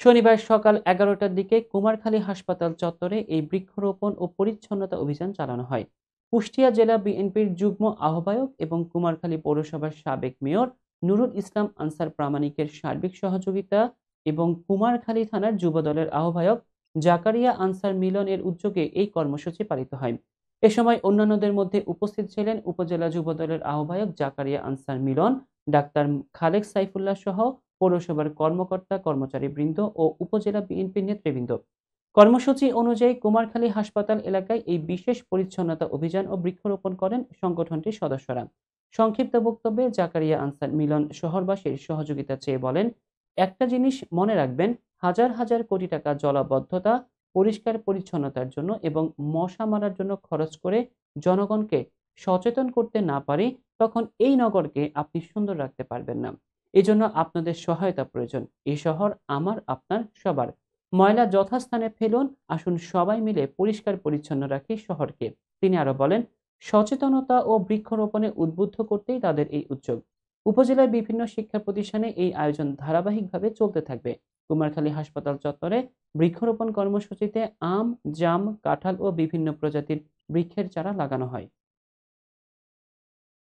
শনিবার সকাল ১১টার দিকে কুমারখালী হাসপাতাল চত্বরে এই বৃক্ষরোপণ ও পরিচ্ছন্নতা অভিযান চালানো হয়। কুষ্টিয়া জেলা বিএনপির যুগ্ম আহ্বায়ক এবং কুমারখালী পৌরসভার সাবেক মেয়র নুরুল ইসলাম আনসার প্রামাণিকের সার্বিক সহযোগিতা এবং কুমারখালী থানার যুবদলের আহ্বায়ক জাকারিয়া আনসার মিলনের উদ্যোগে এই কর্মসূচি পালিত হয়। এ সময় অন্যান্যদের মধ্যে উপস্থিত ছিলেন উপজেলা যুবদলের আহ্বায়ক জাকারিয়া আনসার মিলন, ডাক্তার খালেক সাইফুল্লাহ সহ পৌরসভার কর্মকর্তা কর্মচারীবৃন্দ ও উপজেলা বিএনপির নেতৃবৃন্দ। কর্মসূচি অনুযায়ী কুমারখালী হাসপাতাল এলাকায় এই বিশেষ পরিচ্ছন্নতা অভিযান ও বৃক্ষরোপণ করেন সংগঠনটির সদস্যরা। সংক্ষিপ্ত বক্তব্যে জাকারিয়া আনসার মিলন শহরবাসীর সহযোগিতা চেয়ে বলেন, একটা জিনিস মনে রাখবেন, হাজার হাজার কোটি টাকা জলাবদ্ধতা, পরিষ্কার পরিচ্ছন্নতার জন্য এবং মশা মারার জন্য খরচ করে জনগণকে সচেতন করতে না পারি, তখন এই নগরকে আপনি সুন্দর রাখতে পারবেন না। এজন্য আপনাদের সহায়তা প্রয়োজন। এই শহর আমার, আপনার, সবার। ময়লা যথাস্থানে ফেলুন, আসুন সবাই মিলে পরিষ্কার পরিচ্ছন্ন রাখি শহরকে। তিনি আরো বলেন, সচেতনতা ও বৃক্ষরোপণে উদ্বুদ্ধ করতেই তাদের এই উদ্যোগ। উপজেলার বিভিন্ন শিক্ষা প্রতিষ্ঠানে এই আয়োজন ধারাবাহিকভাবে চলতে থাকবে। কুমারখালী হাসপাতাল চত্বরে বৃক্ষরোপণ কর্মসূচিতে আম, জাম, কাঁঠাল ও বিভিন্ন প্রজাতির বৃক্ষের চারা লাগানো হয়।